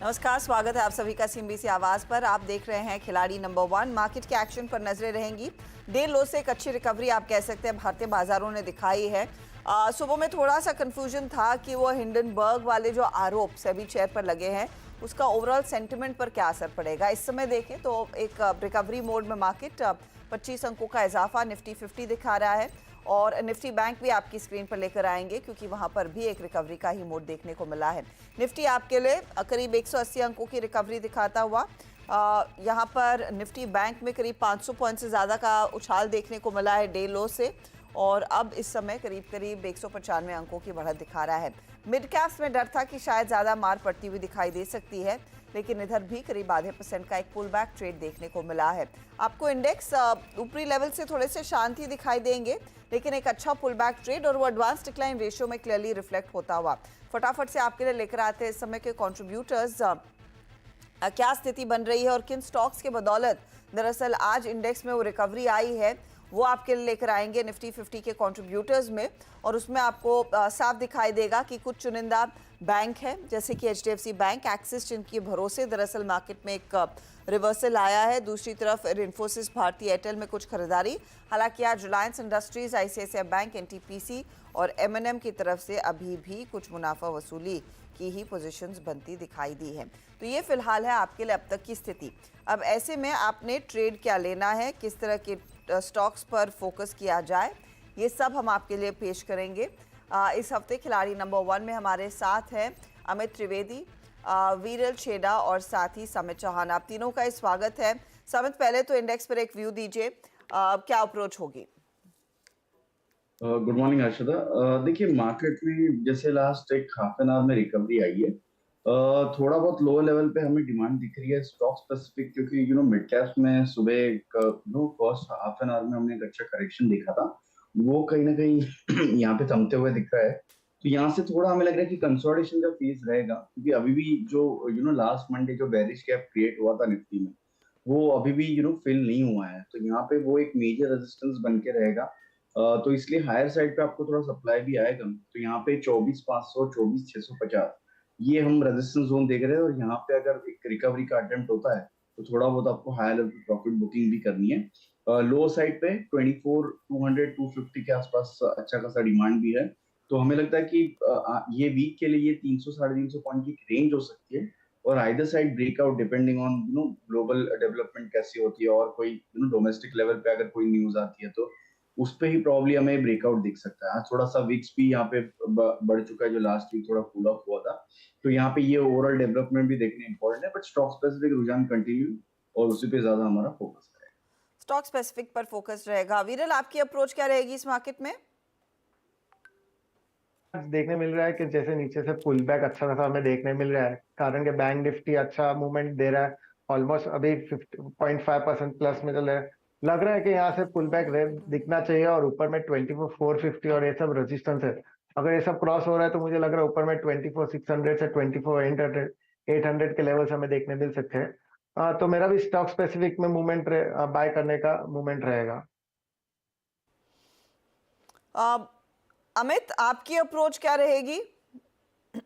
नमस्कार, स्वागत है आप सभी का सीएनबीसी आवाज पर। आप देख रहे हैं खिलाड़ी नंबर 1। मार्केट के एक्शन पर नजरें रहेंगी। डे लो से एक अच्छी रिकवरी आप कह सकते हैं भारतीय बाजारों ने दिखाई है। सुबह में थोड़ा सा कंफ्यूजन था कि वो हिंडनबर्ग वाले जो आरोप सेबी चेयर पर लगे हैं उसका ओवरऑल सेंटिमेंट पर क्या असर पड़ेगा। इस समय देखें तो एक रिकवरी मोड में मार्केट 25 अंकों का इजाफा निफ्टी 50 दिखा रहा है और निफ्टी बैंक भी आपकी स्क्रीन पर लेकर आएंगे क्योंकि वहां पर भी एक रिकवरी का ही मोड देखने को मिला है। निफ्टी आपके लिए करीब 180 अंकों की रिकवरी दिखाता हुआ यहां पर निफ्टी बैंक में करीब 500 पॉइंट से ज़्यादा का उछाल देखने को मिला है डे लो से और अब इस समय करीब करीब 195 अंकों की बढ़त दिखा रहा है। मिड कैप्स में डर था कि शायद ज़्यादा मार पड़ती हुई दिखाई दे सकती है, लेकिन इधर भी करीब आधे % का एक पुल बैक ट्रेड देखने को मिला है। आपको इंडेक्स ऊपरी लेवल से थोड़े से शांति दिखाई देंगे, लेकिन एक अच्छा पुल बैक ट्रेड और वो एडवांस डिक्लाइन रेशियो में क्लियरली रिफ्लेक्ट होता हुआ। फटाफट से आपके लिए लेकर आते हैं इस समय के कंट्रीब्यूटर्स क्या स्थिति बन रही है और किन स्टॉक्स के बदौलत दरअसल आज इंडेक्स में वो रिकवरी आई है, वो आपके लिए लेकर आएंगे निफ्टी 50 के कंट्रीब्यूटर्स में। और उसमें आपको साफ दिखाई देगा कि कुछ चुनिंदा बैंक है जैसे कि एचडीएफसी बैंक, एक्सिस, जिनके भरोसे दरअसल मार्केट में एक रिवर्सल आया है। दूसरी तरफ इन्फोसिस, भारती एयरटेल में कुछ खरीदारी। हालांकि आज Reliance industries, ICICI bank, NTPC और एमएनएम की तरफ से अभी भी कुछ मुनाफा वसूली की ही पोजीशंस बनती दिखाई दी है। तो ये फिलहाल है आपके लिए अब तक की स्थिति। अब ऐसे में आपने ट्रेड क्या लेना है, किस तरह के स्टॉक्स पर फोकस किया जाए, ये सब हम आपके लिए पेश करेंगे। इस हफ्ते खिलाड़ी नंबर 1 में हमारे साथ हैं अमित त्रिवेदी, वीरल छेड़ा और साथ ही समित चौहान। आप तीनों का स्वागत है। समित, पहले तो इंडेक्स पर एक व्यू दीजिए, क्या अप्रोच होगी? Good morning Harshada. देखिए, मार्केट में जैसे लास्ट एक हाफ एन आवर में रिकवरी आई है। थोड़ा बहुत लोअर लेवल पे हमें डिमांड दिख रही है स्टॉक स्पेसिफिक, क्योंकि मिड कैप्स में सुबह फर्स्ट हाफ एन आवर में हमने एक अच्छा करेक्शन देखा था। वो कहीं ना कहीं यहाँ पे थमते हुए दिख रहा है। तो यहाँ से थोड़ा हमें लग रहा है कि कंसोलिडेशन का फेज रहेगा, क्योंकि अभी भी जो लास्ट मंडे जो बेरिश कैप क्रिएट हुआ था निफ्टी में, वो अभी भी फिल नहीं हुआ है। तो यहाँ पे वो एक मेजर रेजिस्टेंस बन के रहेगा। तो इसलिए हायर साइड पे आपको थोड़ा सप्लाई भी आएगा। तो यहाँ पे 24,500, 24,650 ये हम रेजिस्टेंस जोन देख रहे हैं। और यहाँ पे अगर एक रिकवरी का अटेम्प्ट होता है तो थोड़ा बहुत आपको हायर लेवल पे प्रॉफिट बुकिंग भी करनी है। लो साइड पे 24,200, 250 के आसपास अच्छा खासा डिमांड भी है। तो हमें लगता है कि ये वीक के लिए ये 300, 350 पॉइंट की रेंज हो सकती है। और either side breakout depending on global development कैसी होती है, और कोई डोमेस्टिक लेवल पे अगर कोई न्यूज आती है तो उस पे ही प्रॉब्ली हमें ब्रेकआउट दिख सकता है। थोड़ा सा विक्स भी यहाँ पे बढ़ चुका है, जो लास्ट वीक थोड़ा कूल ऑफ हुआ था। तो यहाँ पे ये ओवरऑल डेवलपमेंट भी देखने इंपॉर्टेंट है, बट स्टॉक स्पेसिफिक रुझान कंटिन्यू और उसी पे ज्यादा हमारा फोकस है। स्टॉक स्पेसिफिक पर फोकस रहेगा। वीरल, आपकी अप्रोच क्या रहेगी इस मार्केट में? देखने मिल रहा है कि जैसे नीचे से पुल बैक अच्छा खासा हमें देखने मिल रहा है, कारण कि बैंक निफ्टी अच्छा मूवमेंट दे रहा है। ऑलमोस्ट अभी 50.5% प्लस में चल रहा है। लग रहा है कि यहाँ से पुल बैक दिखना चाहिए और ऊपर में 24,450 और ये सब रेजिस्टेंस है। अगर ये सब क्रॉस हो रहा है तो मुझे लग रहा है ऊपर में 24,600 से 24,800 के लेवल्स हमें देखने मिल सकते हैं। तो मेरा भी स्टॉक स्पेसिफिक में मूवमेंट बाय करने का मूवमेंट रहेगा। अमित, आपकी अप्रोच क्या रहेगी?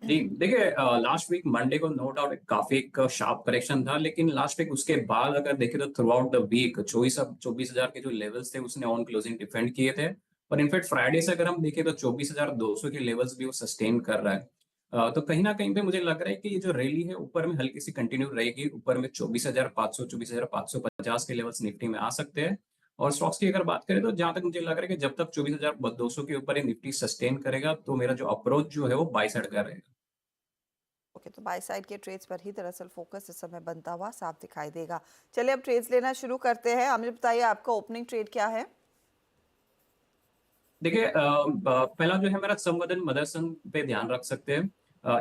जी देखिए, लास्ट वीक मंडे को नो डाउट काफी एक शार्प करेक्शन था, लेकिन लास्ट वीक उसके बाद अगर देखें तो थ्रू आउट द वीक 24,000 के जो लेवल्स थे उसने ऑन क्लोजिंग डिफेंड किए थे। और इनफैक्ट फ्राइडे से अगर हम देखें तो 24,200 के लेवल्स भी वो सस्टेन कर रहा है। तो कहीं ना कहीं पे मुझे लग रहा है कि ये जो रैली है ऊपर में हल्की सी कंटिन्यू रहेगी। ऊपर में 24,500, 24,550 के लेवल्स निफ्टी में आ सकते हैं। और स्टॉक्स की अगर बात करें तो जहां तक मुझे लग रहा है कि जब तक 24,200 के ऊपर ये निफ्टी सस्टेन करेगा तो मेरा जो अप्रोच जो है वो बाय साइड का रहेगा। ओके, तो बाय साइड के ट्रेड्स पर ही दरअसल फोकस इस समय बनता हुआ साफ दिखाई देगा। चलिए अब ट्रेड्स लेना शुरू करते हैं। अमित, बताइए आपका ओपनिंग ट्रेड क्या है? देखिए, पहला जो है मेरा संवेदन मदरसन पे ध्यान रख सकते हैं।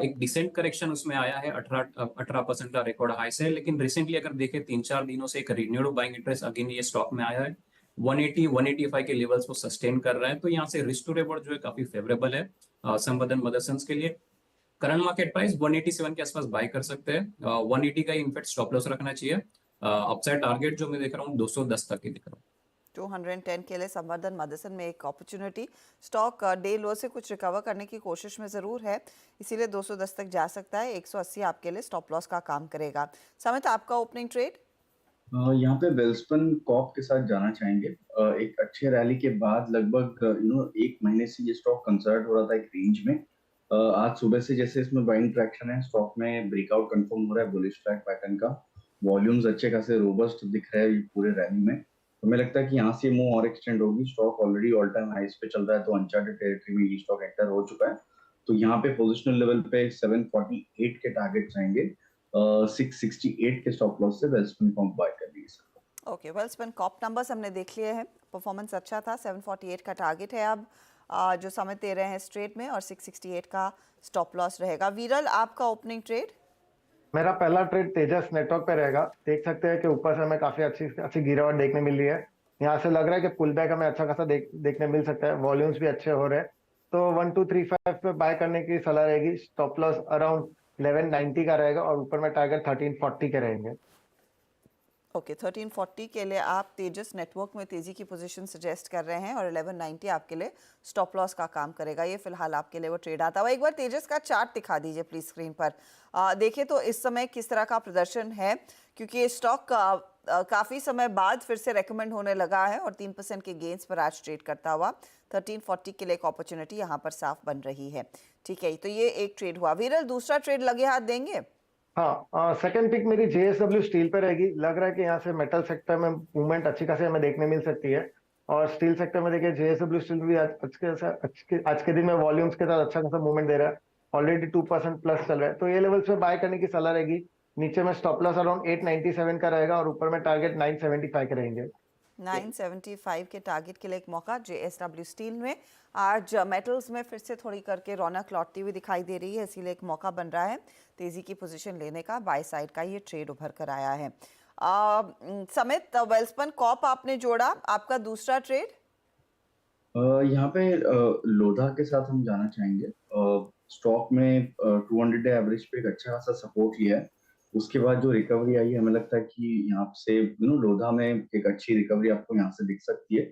एक डिसेंट करेक्शन उसमें आया है 18% का रिकॉर्ड हाई से, लेकिन रिसेंटली अगर देखें 3-4 दिनों से एक रिन्यूड बाइंग इंटरेस्ट अगेन ये स्टॉक में आया है। 180, 185 के लेवल्स को सस्टेन कर रहा है, तो यहाँ से रिस्क टू रिवॉर्ड जो है काफी फेवरेबल है संवेदन मदरसन के लिए। करंट मार्केट प्राइस 187 के आसपास बाय कर सकते हैं। 180 का इनफैक्ट स्टॉप लॉस रखना चाहिए। अपसाइड टारगेट जो मैं देख रहा हूँ 210 तक ही दिख रहा हूँ। 210 के लिए संवर्धन मदरसन में एक अपॉर्चुनिटी। स्टॉक डे लो से कुछ रिकवर करने की कोशिश में ज़रूर है, इसीलिए 210 तक जा सकता है। 180 आपके लिए स्टॉप लॉस का काम करेगा। समित, आपका ओपनिंग ट्रेड? यहाँ पे वेल्सपन कॉप के साथ जाना चाहेंगे। एक अच्छे रैली के बाद लगभग एक महीने से ये स्टॉक कंसर्ट हो रहा था एक रेंज में। आज सुबह से जैसे इसमें बाइंग ट्रैक्शन है, स्टॉक में ब्रेकआउट कंफर्म हो रहा है बुलिश ट्रैक पैटर्न का। वॉल्यूम्स अच्छे खासे रोबस्ट दिख रहे हैं ये पूरे रैली में। हमें लगता है कि यहाँ से मूव और एक्सटेंड होगी। स्टॉक ऑलरेडी ऑल टाइम हाइस पे चल रहा है, तो अनचार्टेड टेरिटरी में ये स्टॉक एंटर हो चुका है। तो यहाँ पे पोजिशनल लेवल पे 748 के टारगेट रहेंगे। 668 के स्टॉप लॉस से वेल्सपन कॉप बाय कर लीजिए sir. Okay, Welspun corp numbers हमने देख लिए हैं, परफॉर्मेंस अच्छा था। 748 का टारगेट है अब जो समित दे रहे हैं स्ट्रेट में, और 668 का स्टॉप लॉस रहेगा। वीरल, आपका ओपनिंग ट्रेड? मेरा पहला ट्रेड तेजस नेटवर्क पे रहेगा। देख सकते हैं कि ऊपर से हमें काफी अच्छी गिरावट देखने मिल रही है। यहाँ से लग रहा है कि पुल बैक हमें अच्छा खासा देखने मिल सकता है। वॉल्यूम्स भी अच्छे हो रहे हैं, तो 1235 पे बाय करने की सलाह रहेगी। स्टॉप लॉस अराउंड 1190 का रहेगा और ऊपर में टारगेट 1340 के रहेंगे। ओके, 1340 के लिए आप तेजस नेटवर्क में तेजी की पोजीशन सजेस्ट कर रहे हैं, और 1190 आपके लिए स्टॉप लॉस का काम करेगा। ये फिलहाल आपके लिए वो ट्रेड आता हुआ। एक बार तेजस का चार्ट दिखा दीजिए प्लीज स्क्रीन पर। देखिए तो इस समय किस तरह का प्रदर्शन है, क्योंकि ये स्टॉक काफी समय बाद फिर से रेकमेंड होने लगा है और 3% के गेंस पर आज ट्रेड करता हुआ 1340 के लिए एक अपॉर्चुनिटी यहाँ पर साफ बन रही है। ठीक है, तो ये एक ट्रेड हुआ। वीरल, दूसरा ट्रेड लगे हाथ देंगे? हाँ, सेकंड पिक मेरी JSW स्टील पे रहेगी। लग रहा है कि यहाँ से मेटल सेक्टर में मूवमेंट अच्छी खासी हमें देखने मिल सकती है। और स्टील सेक्टर में देखिए JSW स्टील भी आज के दिन में वॉल्यूम्स के साथ अच्छा खासा मूवमेंट दे रहा है। ऑलरेडी 2% प्लस चल रहा है, तो ये लेवल्स पे बाय करने की सलाह रहेगी। नीचे में स्टॉप लॉस अराउंड 897 का रहेगा और ऊपर में टारगेट 975 के रहेंगे। 975 के टारगेट के लिए एक मौका JSW स्टील में। आज मेटल्स में फिर से थोड़ी करके रौनक लौटती हुई दिखाई दे रही है, इसीलिए एक मौका बन रहा है तेजी की पोजीशन लेने का। बाय साइड का ये ट्रेड उभर कर आया है। समित, वेल्सपन कॉप आपने जोड़ा, आपका दूसरा ट्रेड? यहाँ पे लोधा के साथ हम जाना चाहेंगे। स्टॉक में 200 डे एवरेज पे एक अच्छा खासा सपोर्ट लिया है। उसके बाद जो रिकवरी आई है, हमें लगता है कि यहाँ से लोधा में एक अच्छी रिकवरी आपको यहाँ से दिख सकती है।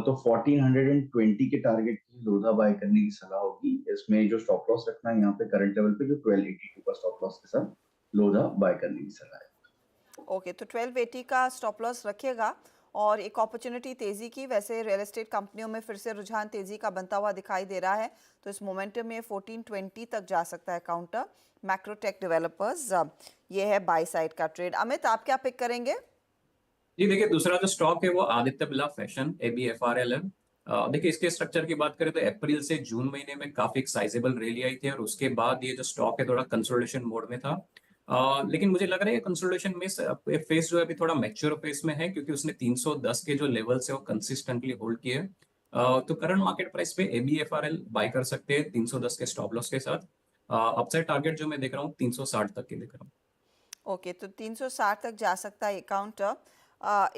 तो 1420 के टारगेट की लोधा बाय करने की सलाह होगी। इसमें जो स्टॉप लॉस रखना है यहाँ पे करंट लेवल पे जो 1282 का स्टॉप लॉस के साथ लोधा बाय करने की सलाह है। ओके, तो 1280 का स्टॉप लॉस रखिएगा और एक अपॉर्चुनिटी तेजी की। वैसे रियल एस्टेट कंपनियों में फिर से रुझान तेजी का बनता हुआ दिखाई दे रहा है, तो इस मोमेंटम में 1420 तक जा सकता है काउंटर। मैक्रोटेक डेवलपर्स, ये है बाय साइड का ट्रेड। अमित, आप क्या पिक करेंगे? जी देखिए, दूसरा जो स्टॉक है वो आदित्य बिरला फैशन ABFRL है। देखिए, इसके स्ट्रक्चर की बात करें तो अप्रैल से जून महीने में काफी एक साइजेबल रैली आई थी और उसके बाद ये जो स्टॉक है थोड़ा कंसोलिडेशन मोड में था। लेकिन मुझे लग रहा है कंसोलिडेशन में फेस जो है अभी थोड़ा मैच्योर फेस में है, क्योंकि उसने 310 के जो लेवल्स है वो कंसिस्टेंटली होल्ड किए। तो करंट मार्केट प्राइस पे ABFRL बाय कर सकते हैं 310 के स्टॉप लॉस के साथ। अपसाइड टारगेट जो मैं देख रहा हूँ 360 तक के देख रहा हूँ। ओके, तो 360 तक जा सकता है काउंटर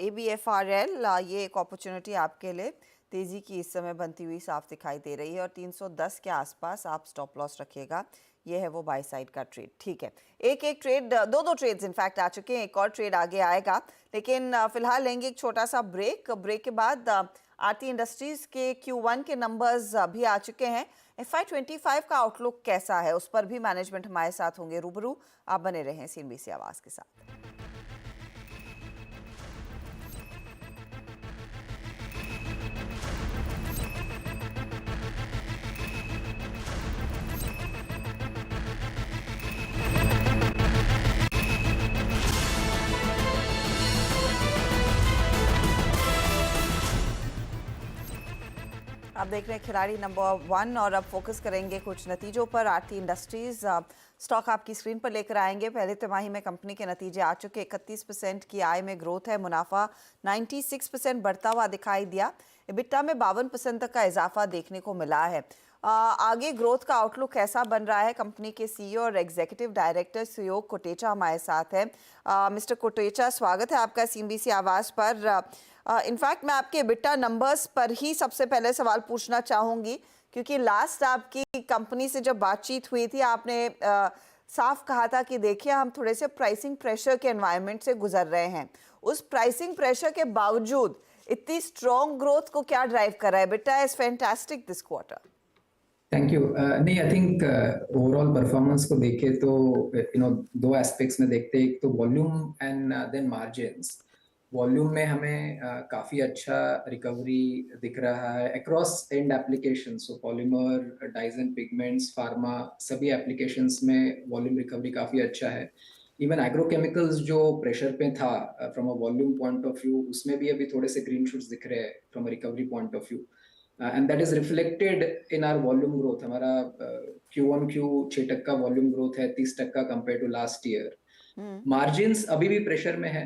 ABFRL। ये एक अपॉर्चुनिटी आपके लिए तेजी की इस समय बनती हुई साफ दिखाई दे रही है, और 310 के आसपास आप स्टॉप लॉस रखिएगा। ये है वो बाय साइड का ट्रेड। ठीक है, एक ट्रेड, दो ट्रेड्स इनफैक्ट आ चुके हैं, एक और ट्रेड आगे आएगा, लेकिन फिलहाल लेंगे एक छोटा सा ब्रेक। ब्रेक के बाद आरती इंडस्ट्रीज के Q1 के नंबर्स भी आ चुके हैं। FY25 का आउटलुक कैसा है, उस पर भी मैनेजमेंट हमारे साथ होंगे रूबरू। आप बने रहें CNBC आवाज के साथ। आप देख रहे हैं खिलाड़ी नंबर 1, और अब फोकस करेंगे कुछ नतीजों पर। आरती इंडस्ट्रीज स्टॉक आपकी स्क्रीन पर लेकर आएंगे। पहले तिमाही में कंपनी के नतीजे आ चुके। 31% की आय में ग्रोथ है, मुनाफा 96% बढ़ता हुआ दिखाई दिया। EBITDA में 52% तक का इजाफा देखने को मिला है। आगे ग्रोथ का आउटलुक कैसा बन रहा है, कंपनी के CEO और एग्जीक्यूटिव डायरेक्टर सुयोग कोटेचा हमारे साथ है। मिस्टर कोटेचा, स्वागत है आपका CNBC आवाज पर। इनफैक्ट मैं आपके EBITDA नंबर्स पर ही सबसे पहले सवाल पूछना चाहूंगी, क्योंकि लास्ट आपकी कंपनी से जब बातचीत हुई थी आपने साफ कहा था कि देखिए हम थोड़े से प्राइसिंग प्रेशर के एनवायरनमेंट से गुजर रहे हैं। उस प्राइसिंग प्रेशर के बावजूद इतनी स्ट्रॉन्ग ग्रोथ को क्या ड्राइव कर रहा है? बेटा is fantastic this quarter. Thank you. नहीं, आई थिंक ओवरऑल परफॉर्मेंस को देखे तो दो एस्पेक्ट्स में देखते हैं, एक तो volume and then margins. Volume में हमें काफी अच्छा रिकवरी दिख रहा है across and application, so polymer, dyes and pigments, pharma, सभी एप्लीकेशंस में वॉल्यूम रिकवरी काफी अच्छा है। इवन एग्रोकेमिकल्स जो प्रेशर पे था from a volume point of view, उसमें भी अभी थोड़े से ग्रीन शूट्स दिख रहे हैं from a recovery point of view, and that is reflected in our volume growth. हमारा Q1Q 6% वॉल्यूम ग्रोथ है, 30% compare to last year. Margins अभी भी प्रेशर में है,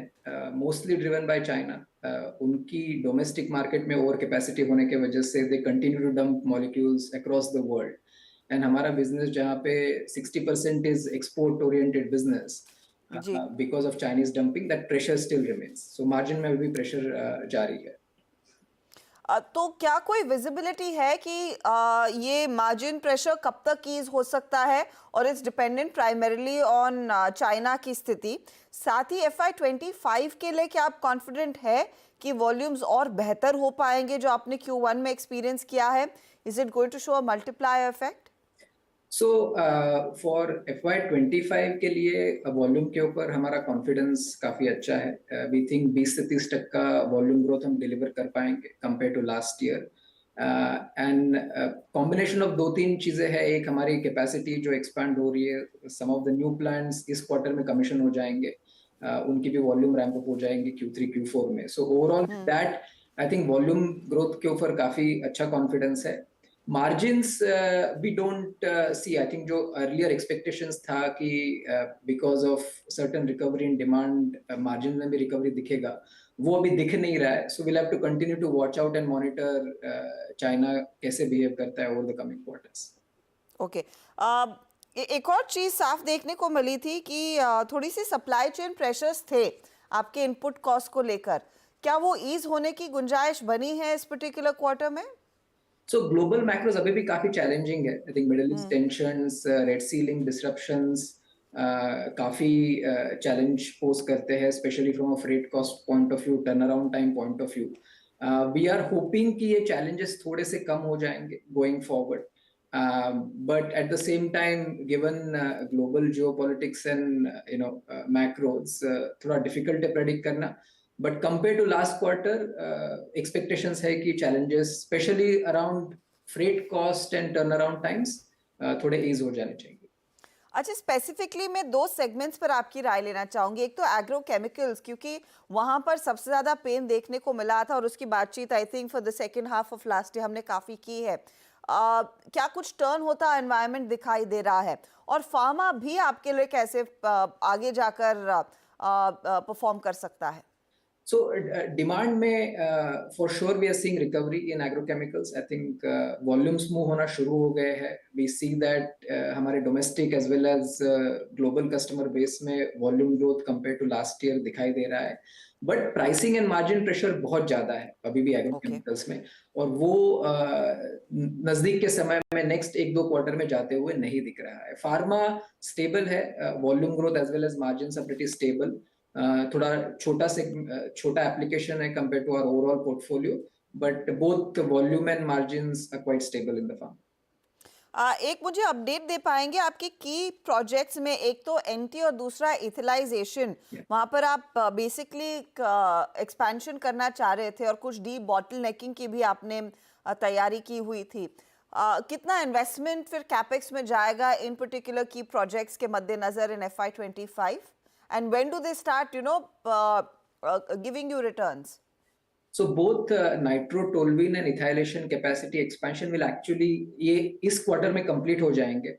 मोस्टली ड्रिवन बाय चाइना। उनकी डोमेस्टिक मार्केट में ओवर कैपेसिटी होने के वजह से they continue to dump molecules across the world, and हमारा बिजनेस जहाँ पे 60% is export oriented business, because of Chinese dumping, that pressure still remains. So margin में भी प्रेशर जारी है। तो क्या कोई विजिबिलिटी है कि ये मार्जिन प्रेशर कब तक ईज हो सकता है, और it's dependent primarily on China की स्थिति? साथ ही FY25 के लिए क्या आप कॉन्फिडेंट है कि वॉल्यूम्स और बेहतर हो पाएंगे जो आपने Q1 में एक्सपीरियंस किया है? Is it going to show a multiplier effect? So for FY25 के लिए वॉल्यूम के ऊपर हमारा कॉन्फिडेंस काफी अच्छा है। वी थिंक 20 से 30% वॉल्यूम ग्रोथ हम डिलीवर कर पाएंगे compare to last year, and combination of 2-3 चीजें हैं। एक, हमारी कैपेसिटी जो एक्सपैंड हो रही है, सम ऑफ द न्यू प्लांट्स इस क्वार्टर में कमीशन हो जाएंगे, उनकी भी वॉल्यूम रैंप अप हो जाएंगे Q3 Q4 में। So overall that I think volume growth के ऊपर काफी अच्छा कॉन्फिडेंस है। Margins we don't see, I think जो अर्लियर एक्सपेक्टेशंस था कि because of certain recovery in demand margin में भी रिकवरी दिखेगा, वो अभी दिख नहीं रहा है। So we'll have to continue to watch out and monitor China कैसे बिहेव करता है over the coming quarters. Okay, एक और चीज साफ देखने को मिली थी कि थोड़ी सी सप्लाई चेन प्रेशर्स थे आपके इनपुट कॉस्ट को लेकर। क्या वो ईज होने की गुंजाइश बनी है इस पर्टिकुलर क्वार्टर में? सो ग्लोबल मैक्रोस अभी भी काफी चैलेंजिंग है। I think Middle East tensions, Red Sea link disruptions काफी चैलेंज पोज करते हैं, specially from a freight cost point of view, turn around time point of view. We are hoping कि ये challenges थोड़े से कम हो जाएंगे going forward, but at the same time, given global geopolitics and macros, थोड़ा difficult है predict करना। But compared to last quarter, expectations है कि challenges, especially around freight cost and turnaround times, थोड़े ease हो जाने चाहिए। अच्छा, स्पेसिफिकली मैं दो सेगमेंट्स पर आपकी राय लेना चाहूंगी। एक तो एग्रो केमिकल्स, क्योंकि वहां पर सबसे ज्यादा पेन देखने को मिला था और उसकी बातचीत I think for the second half of last year हमने काफी की है। क्या कुछ टर्न होता एनवायरनमेंट दिखाई दे रहा है? और फार्मा भी आपके लिए कैसे आगे जाकर परफॉर्म कर सकता है? So demand में for sure we are seeing recovery in agrochemicals. I think volumes move होना शुरू हो गए हैं. We see that हमारे domestic as well as global customer base में volume growth compared to last year दिखाई दे रहा है. But pricing and margin pressure बहुत ज़्यादा है अभी भी agrochemicals में, और वो नजदीक के समय में next 1-2 क्वार्टर में जाते हुए नहीं दिख रहा है. Pharma stable है, volume growth as well as margins are pretty stable. थोड़ा छोटा एप्लीकेशन है compare to our overall portfolio, but both volume and margins are quite stable in the firm. एक मुझे अपडेट दे पाएंगे आपके की प्रोजेक्ट्स में? एक तो एनटी और दूसरा इथिलाइजेशन, वहां पर आप बेसिकली एक्सपेंशन करना चाह रहे थे और कुछ डी बॉटलनेकिंग की भी आपने तैयारी की हुई थी। कितना इन्वेस्टमेंट फिर कैपेक्स में जाएगा इन पर्टिकुलर की प्रोजेक्ट्स के मद्देनजर इन FY25? And when do they start, giving you returns? So both nitrotoluene and ethylation capacity expansion will actually ये इस क्वार्टर में कंप्लीट हो जाएंगे।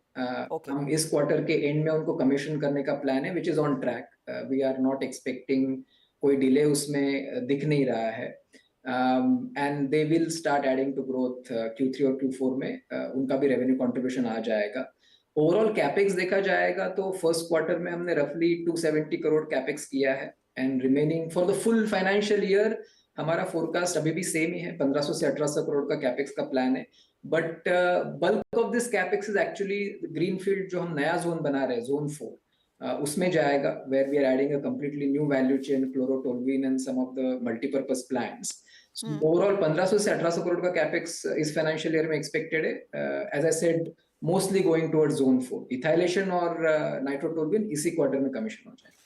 हम इस क्वार्टर के एंड में उनको कमीशन करने का प्लान है, which is on track. We are not expecting कोई डिले उसमें दिख नहीं रहा है, and they will start adding to growth Q3 और Q4 में उनका भी रेवेन्यू कंट्रीब्यूशन आ जाएगा। ओवरऑल कैपेक्स देखा जाएगा तो फर्स्ट क्वार्टर में हमने रफली 270 करोड़ कैपेक्स किया है, and remaining for the full financial year हमारा फोरकास्ट अभी भी सेम ही है, 1500 से 1800 करोड़ का कैपेक्स का प्लान है। But bulk of this capex is actually greenfield जो हम नया जोन बना रहे हैं, जोन 4, उसमें जाएगा, where we are adding a completely new value chain, chlorotoluene and some of the multipurpose plants. Overall 1500 से 1800 करोड़ का कैपेक्स इस फाइनेंशियल ईयर में एक्सपेक्टेड है, as I said mostly going towards zone 4। Ethylation और नाइट्रोटोल्यूएन इसी quarter में commission हो जाएंगे।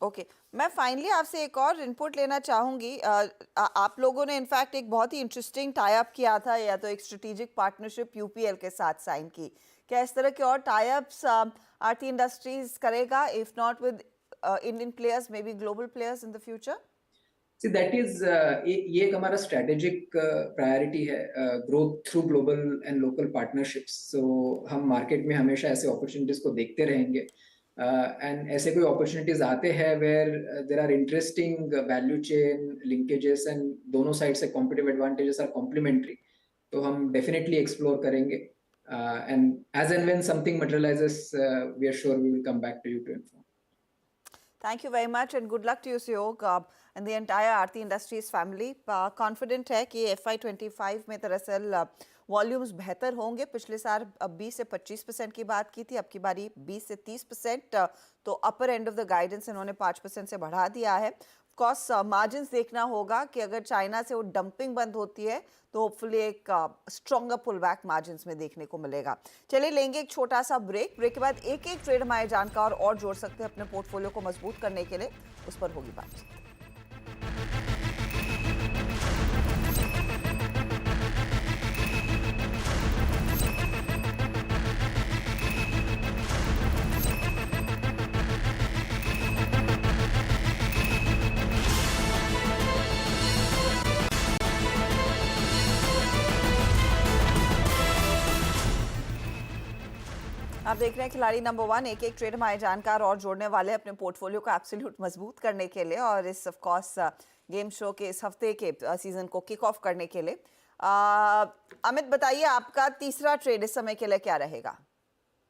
ओके, मैं फाइनली आपसे एक और इनपुट लेना चाहूँगी। आप लोगों ने इनफैक्ट एक बहुत ही इंटरेस्टिंग टाई अप किया था, या तो एक स्ट्रेटेजिक पार्टनरशिप यूपीएल के साथ साइन की। क्या इस तरह के और टाई अप्स आरती इंडस्ट्रीज करेगा, if not with Indian players, maybe global players in the future? See, that is ये एक हमारा स्ट्रेटेजिक प्रायोरिटी है, growth through global and local partnerships. So हम मार्केट में हमेशा ऐसे अपॉर्चुनिटीज को देखते रहेंगे, एंड ऐसे कोई अपॉर्चुनिटीज आते हैं where there are interesting value chain linkages and दोनों साइड से कॉम्पिटिटिव एडवांटेजेस आर कॉम्प्लीमेंट्री, तो हम डेफिनेटली एक्सप्लोर करेंगे, and as and when something materialises we are sure we will come back to you to inform. Thank you very much and good luck to you, Suyog, and the entire Aarti Industries family. Confident है कि FY25 में दरअसल volumes बेहतर होंगे। पिछले साल 20 से 25% की बात की थी, अब की बारी 20 से 30%, तो अपर एंड ऑफ द गाइडेंस इन्होंने 5% से बढ़ा दिया है। ऑफकोर्स मार्जिन्स देखना होगा कि अगर चाइना से वो डंपिंग बंद होती है तो होपफुली एक स्ट्रॉन्गर पुल बैक मार्जिन्स में देखने को मिलेगा। चलिए लेंगे एक छोटा सा ब्रेक के बाद एक एक ट्रेड हमारे जानकार और जोड़ सकते हैं अपने पोर्टफोलियो को मजबूत करने के लिए, उस पर होगी बातचीत। आप देख रहे हैं खिलाड़ी नंबर 1, एक एक ट्रेड हमारे जानकार और जोड़ने वाले अपने पोर्टफोलियो को एब्सोल्यूट मजबूत करने के लिए और इस ऑफ कोर्स गेम शो के इस हफ्ते के सीजन को किक ऑफ करने के लिए। अमित बताइए, आपका तीसरा ट्रेड इस समय के लिए क्या रहेगा?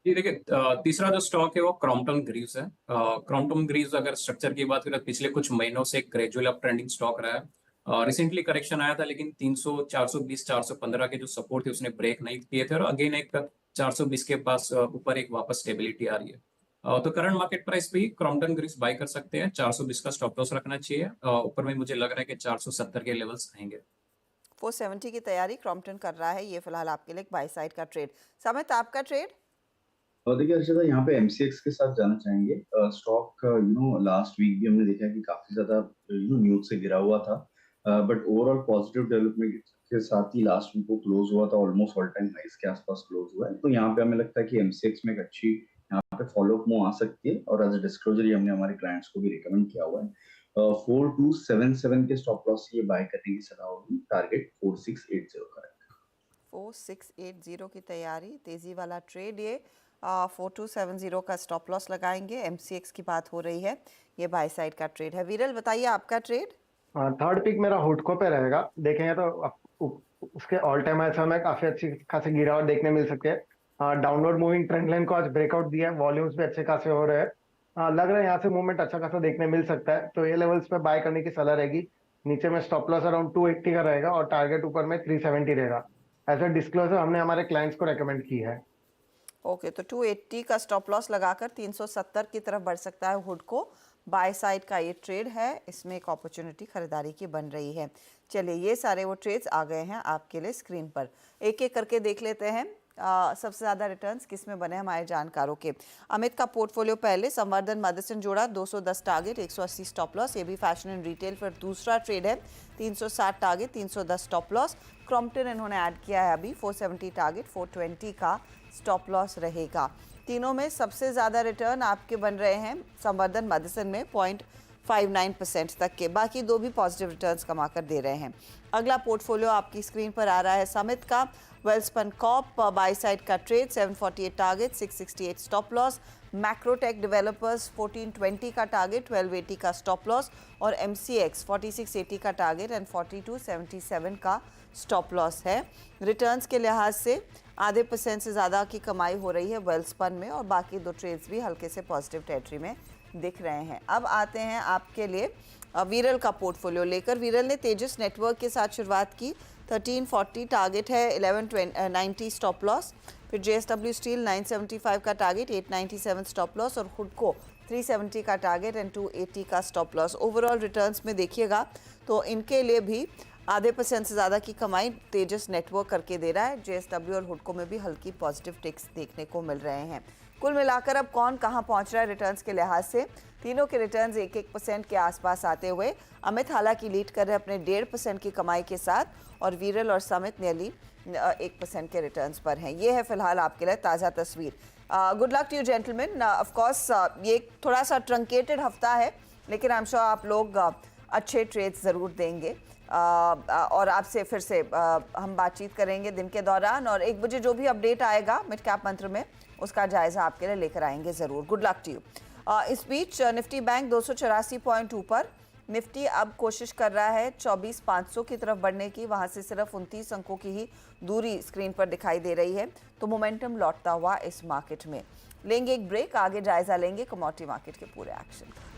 जी देखिए, तीसरा जो स्टॉक है वो क्रॉम्पटन ग्रीव्स है। क्रॉम्पटन ग्रीव्स अगर स्ट्रक्चर की बात करें, पिछले कुछ महीनों से ग्रेजुअल अप ट्रेंडिंग स्टॉक रहा है। रिसेंटली करेक्शन आया था, लेकिन 300, 420, 415 के जो सपोर्ट थे उसने ब्रेक नहीं किए थे, और अगेन एक 420 के पास ऊपर एक वापस स्टेबिलिटी आ रही है। तो करंट मार्केट प्राइस पे क्रॉम्पटन ग्रीव्स बाय कर सकते हैं। 420 का स्टॉप लॉस रखना चाहिए। ऊपर में मुझे लग रहा है कि 470 के लेवल्स आएंगे। 470 की तैयारी क्रॉम्पटन कर रहा है, ये फिलहाल आपके लिए एक बाय साइड का ट्रेड। समित, आपका ट्रेड? और देखिए अर्षिता, यहाँ पे एमसीएक्स के साथ जाना चाहेंगे। स्टॉक लास्ट वीक भी हमने देखा कि काफी ज्यादा न्यूज से गिरा हुआ था, बट ओवरऑल पॉजिटिव डेवलपमेंट के साथ ही लास्ट वीक को क्लोज हुआ था, ऑलमोस्ट ऑल टाइम हाइस के आसपास क्लोज हुआ है। तो यहाँ पे हमें लगता है कि एमसीएक्स में एक अच्छी यहाँ पे फॉलोअप मूव आ सकती है, और एज अ डिस्क्लोजर हमने हमारे क्लाइंट्स को भी रिकमेंड किया हुआ है। 4277 के स्टॉप लॉस से ये बाय करने की सलाह होगी। टारगेट 4680 का है। 4680 की तैयारी, तेजी वाला ट्रेड ये। 4270 का स्टॉप लॉस लगाएंगे। एमसीएक्स की बात हो रही है, ये बाय साइड का ट्रेड है। वीरल बताइए, आपका ट्रेड? थर्ड पिक मेरा हुडको पे रहेगा। देखेंगे तो उसके ऑल टाइम हाई में काफी अच्छी खासी गिरावट देखने मिल सकती है। डाउनवर्ड मूविंग ट्रेंड लाइन को आज ब्रेकआउट दिया है, वॉल्यूम्स भी अच्छे खासे हो रहे हैं। लग रहा है यहाँ से मूवमेंट अच्छा खासा देखने मिल सकता है, तो ये लेवल्स पे बाय करने की सलाह रहेगी। नीचे में स्टॉप लॉस अराउंड 280 का रहेगा और टारगेट ऊपर में 370 रहेगा। ऐसे डिस्क्लोजर हमने हमारे क्लाइंट्स को रेकमेंड की है। ओके, तो 280 का स्टॉप लॉस लगाकर 370 की तरफ बढ़ सकता है हुडको। बाय साइड का ये ट्रेड है, इसमें एक अपॉर्चुनिटी खरीदारी की बन रही है। चलिए, ये सारे वो ट्रेड्स आ गए हैं आपके लिए स्क्रीन पर, एक एक करके देख लेते हैं। सबसे ज़्यादा रिटर्न्स किस में बने हमारे जानकारों के। अमित का पोर्टफोलियो पहले संवर्धन मदरसन जोड़ा, 210 टारगेट, 180 स्टॉप लॉस। ये भी फैशन एंड रिटेल पर दूसरा ट्रेड है, 360 टारगेट, 310 स्टॉप लॉस। क्रॉम्पटन इन्होंने ऐड किया है अभी, 470 टारगेट, 420 का स्टॉप लॉस रहेगा। तीनों में सबसे ज़्यादा रिटर्न आपके बन रहे हैं संवर्धन मदरसन में 0.59% तक के, बाकी दो भी पॉजिटिव रिटर्न्स कमा कर दे रहे हैं। अगला पोर्टफोलियो आपकी स्क्रीन पर आ रहा है समित का, वेल्सपन कॉप, बाय साइड का trade, 748 target, 668 stop loss. Macrotech developers 1420 का टारगेट, 1280 का स्टॉप लॉस, और एमसीएक्स 4680 का टारगेट एंड 4277 का स्टॉप लॉस है। रिटर्न्स के लिहाज से आधे % से ज़्यादा की कमाई हो रही है वेल्सपन में, और बाकी दो ट्रेड्स भी हल्के से पॉजिटिव टेरिटरी में दिख रहे हैं। अब आते हैं आपके लिए वीरल का पोर्टफोलियो लेकर। वीरल ने तेजस नेटवर्क के साथ शुरुआत की, 1340 टारगेट है, 1190 स्टॉप लॉस। फिर जेएसडब्ल्यू स्टील 975 का टारगेट, 897 स्टॉप लॉस, और हुडको 370 का टारगेट एंड 280 का स्टॉप लॉस। ओवरऑल रिटर्न्स में देखिएगा तो इनके लिए भी %.5 से ज़्यादा की कमाई तेजस नेटवर्क करके दे रहा है। JSW और हुडको में भी हल्की पॉजिटिव टिक्स देखने को मिल रहे हैं। कुल मिलाकर अब कौन कहां पहुंच रहा है रिटर्न्स के लिहाज से, तीनों के रिटर्न्स 1-1% के आसपास आते हुए अमित हालांकि लीड कर रहे अपने 1.5% की कमाई के साथ, और वीरल और समित नियरली 1% के रिटर्न्स पर हैं। ये है फिलहाल आपके लिए ताज़ा तस्वीर। Good luck to you gentleman. Of course ये थोड़ा सा ट्रंकेटेड हफ्ता है, लेकिन आई एम श्योर आप लोग अच्छे ट्रेड्स ज़रूर देंगे। और आपसे फिर से हम बातचीत करेंगे दिन के दौरान, और 1 बजे जो भी अपडेट आएगा मिड कैप मंत्र में उसका जायजा आपके लिए लेकर आएंगे ज़रूर। Good luck to you. इस बीच निफ्टी बैंक 284 पॉइंट ऊपर। निफ्टी अब कोशिश कर रहा है 24,500 की तरफ बढ़ने की, वहां से सिर्फ 29 अंकों की ही दूरी स्क्रीन पर दिखाई दे रही है। तो मोमेंटम लौटता हुआ इस मार्केट में। लेंगे एक ब्रेक, आगे जायजा लेंगे कमोडिटी मार्केट के पूरे एक्शन का।